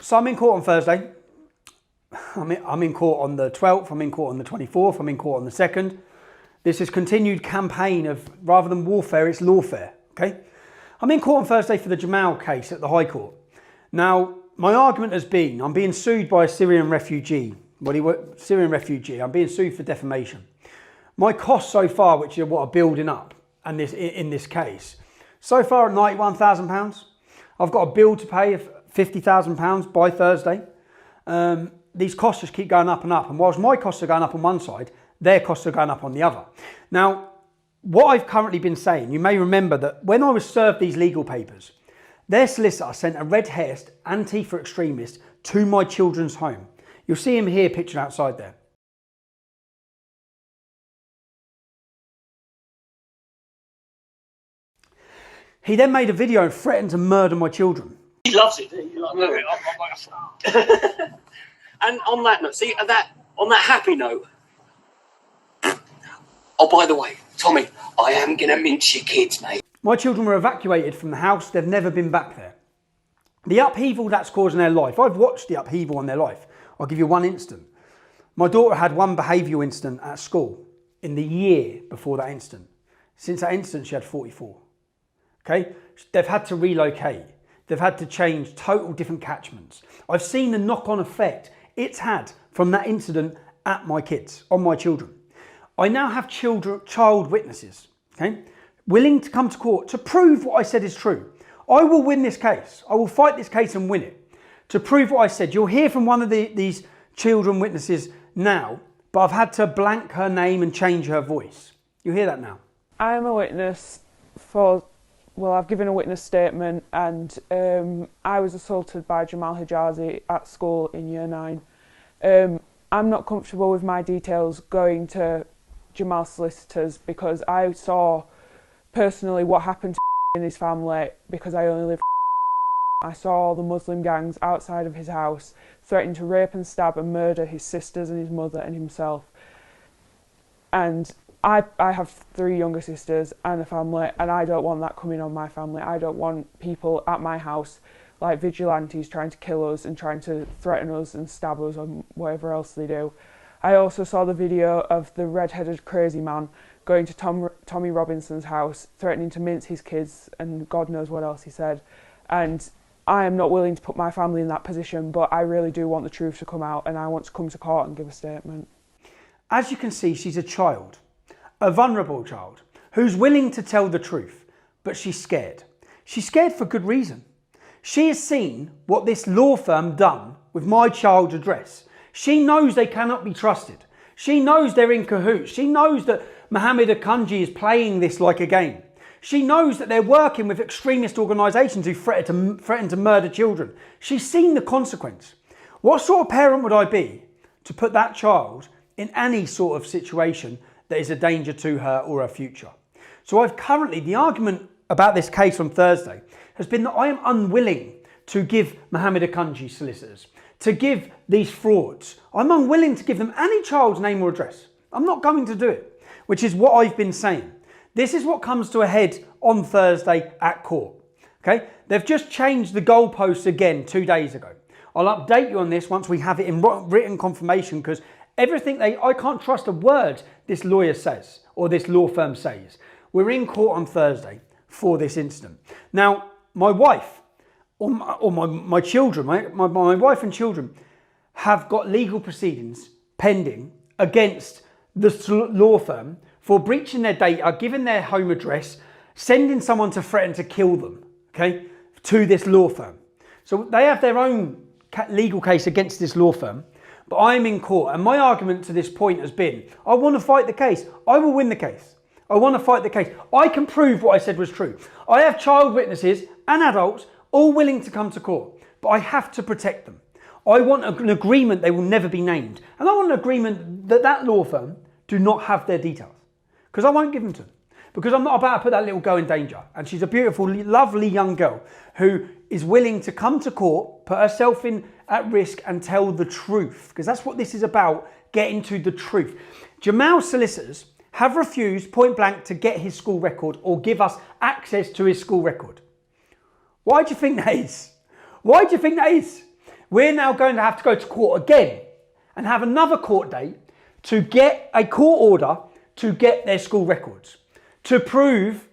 So I'm in court on Thursday. I'm in court on the 12th. I'm in court on the 24th. I'm in court on the 2nd. This is continued campaign of, rather than warfare, it's lawfare, okay? I'm in court on Thursday for the Jamal case at the High Court. Now, my argument has been, I'm being sued by a Syrian refugee. Syrian refugee. I'm being sued for defamation. My costs so far, which are what are building up and in this case, so far at £91,000. I've got a bill to pay of £50,000 by Thursday. These costs just keep going up and up. And whilst my costs are going up on one side, their costs are going up on the other. Now, what I've currently been saying, you may remember that when I was served these legal papers, their solicitor sent a red-haired Antifa extremist to my children's home. You'll see him here pictured outside there. He then made a video and threatened to murder my children. He loves it, doesn't he? And on that note, see, on that happy note, oh, by the way, Tommy, I am going to mince your kids, mate. My children were evacuated from the house. They've never been back there. The upheaval that's causing their life, I've watched the upheaval in their life. I'll give you one incident. My daughter had one behavioural incident at school in the year before that incident. Since that incident, she had 44. Okay? They've had to relocate. They've had to change total different catchments. I've seen the knock-on effect it's had from that incident at my kids, on my children. I now have child witnesses, okay, willing to come to court to prove what I said is true. I will win this case. I will fight this case and win it to prove what I said. You'll hear from one of these children witnesses now, but I've had to blank her name and change her voice. You'll hear that now. I am a witness for, well, I've given a witness statement, and I was assaulted by Jamal Hijazi at school in year 9. I'm not comfortable with my details going to Jamal's solicitors because I saw personally what happened to in his family because I only live. I saw all the Muslim gangs outside of his house threatening to rape and stab and murder his sisters and his mother and himself. And I have 3 younger sisters and a family, and I don't want that coming on my family. I don't want people at my house like vigilantes trying to kill us and trying to threaten us and stab us and whatever else they do. I also saw the video of the red-headed crazy man going to Tommy Robinson's house, threatening to mince his kids and God knows what else he said. And I am not willing to put my family in that position, but I really do want the truth to come out, and I want to come to court and give a statement. As you can see, she's a child, a vulnerable child, who's willing to tell the truth, but she's scared. She's scared for good reason. She has seen what this law firm done with my child's address. She knows they cannot be trusted. She knows they're in cahoots. She knows that Mohammed Akunji is playing this like a game. She knows that they're working with extremist organisations who threaten to murder children. She's seen the consequence. What sort of parent would I be to put that child in any sort of situation that is a danger to her or her future? So the argument about this case on Thursday has been that I am unwilling to give Mohammed Akunji solicitors, to give these frauds. I'm unwilling to give them any child's name or address. I'm not going to do it, which is what I've been saying. This is what comes to a head on Thursday at court. Okay, they've just changed the goalposts again 2 days ago. I'll update you on this once we have it in written confirmation, because I can't trust a word this lawyer says or this law firm says. We're in court on Thursday for this incident. Now, my wife or my children, my wife and children have got legal proceedings pending against this law firm for breaching their data, giving their home address, sending someone to threaten to kill them, okay, to this law firm. So they have their own legal case against this law firm, but I'm in court. And my argument to this point has been, I want to fight the case. I will win the case. I want to fight the case. I can prove what I said was true. I have child witnesses and adults all willing to come to court, but I have to protect them. I want an agreement they will never be named. And I want an agreement that law firm do not have their details, because I won't give them to them. Because I'm not about to put that little girl in danger. And she's a beautiful, lovely young girl who is willing to come to court, put herself at risk and tell the truth. Because that's what this is about, getting to the truth. Jamal's solicitors have refused point blank to get his school record or give us access to his school record. Why do you think that is? Why do you think that is? We're now going to have to go to court again and have another court date to get a court order to get their school records, to prove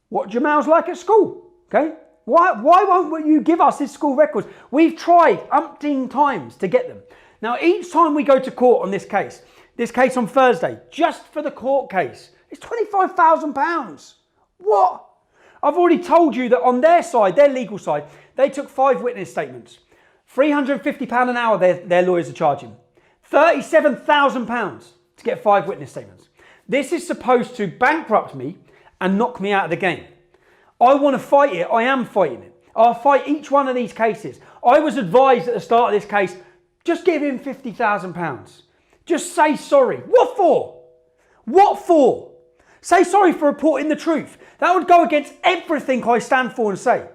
what Jamal's like at school, okay? Why won't you give us his school records? We've tried umpteen times to get them. Now, each time we go to court on this case on Thursday, just for the court case, it's £25,000. What? I've already told you that on their side, their legal side, they took 5 witness statements. £350 an hour their lawyers are charging. £37,000 to get 5 witness statements. This is supposed to bankrupt me and knock me out of the game. I want to fight it. I am fighting it. I'll fight each one of these cases. I was advised at the start of this case, just give him £50,000. Just say sorry. What for? What for? Say sorry for reporting the truth. That would go against everything I stand for and say.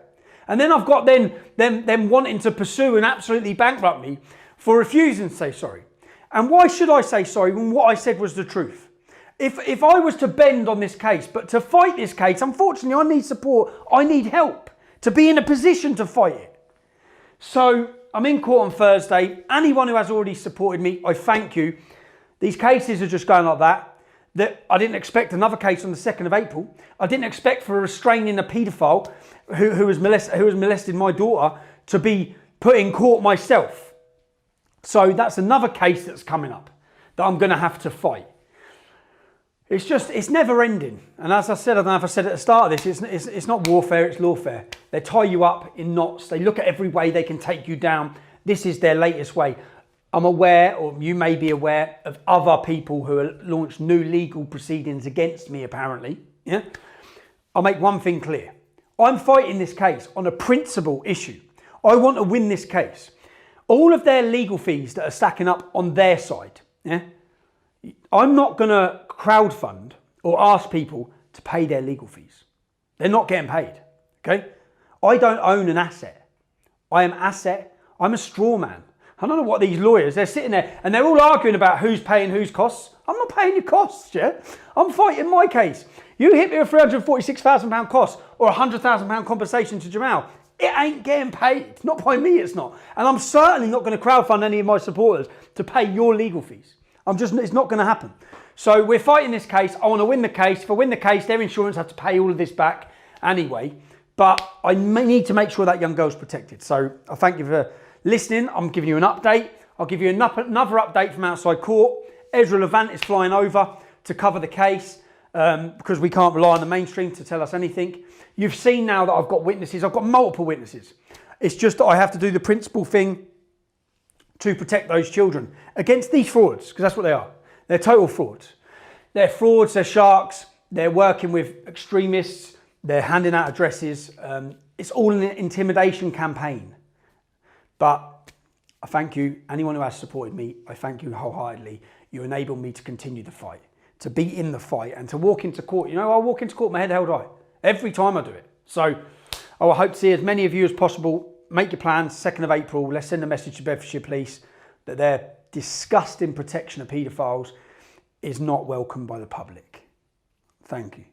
And then I've got them wanting to pursue and absolutely bankrupt me for refusing to say sorry. And why should I say sorry when what I said was the truth? If I was to bend on this case, but to fight this case, unfortunately, I need support. I need help to be in a position to fight it. So I'm in court on Thursday. Anyone who has already supported me, I thank you. These cases are just going like that. I didn't expect another case on the 2nd of April. I didn't expect for restraining a paedophile who has molested my daughter to be put in court myself. So that's another case that's coming up that I'm going to have to fight. It's never ending. And as I said, I don't know if I said at the start of this, it's not warfare, it's lawfare. They tie you up in knots. They look at every way they can take you down. This is their latest way. I'm aware, or you may be aware, of other people who have launched new legal proceedings against me, apparently. Yeah? I'll make one thing clear. I'm fighting this case on a principle issue. I want to win this case. All of their legal fees that are stacking up on their side, yeah? I'm not going to crowdfund or ask people to pay their legal fees. They're not getting paid, okay? I don't own an asset. I am asset. I'm a straw man. I don't know what these lawyers, they're sitting there and they're all arguing about who's paying whose costs. I'm not paying your costs, yeah? I'm fighting my case. You hit me with £346,000 cost or £100,000 compensation to Jamal. It ain't getting paid. Not by me, it's not. And I'm certainly not going to crowdfund any of my supporters to pay your legal fees. It's not going to happen. So we're fighting this case. I want to win the case. If I win the case, their insurance have to pay all of this back anyway. But I need to make sure that young girl's protected. So I thank you for listening. I'm giving you an update. I'll give you another update from outside court. Ezra Levant is flying over to cover the case because we can't rely on the mainstream to tell us anything. You've seen now that I've got witnesses. I've got multiple witnesses. It's just that I have to do the principal thing to protect those children against these frauds, because that's what they are. They're total frauds. They're frauds, they're sharks, they're working with extremists, they're handing out addresses. It's all an intimidation campaign. But I thank you, anyone who has supported me, I thank you wholeheartedly. You enable me to continue the fight, to be in the fight and to walk into court. You know, I walk into court, my head held high, every time I do it. So I hope to see as many of you as possible. Make your plans, 2nd of April. Let's send a message to Bedfordshire Police that their disgusting protection of paedophiles is not welcomed by the public. Thank you.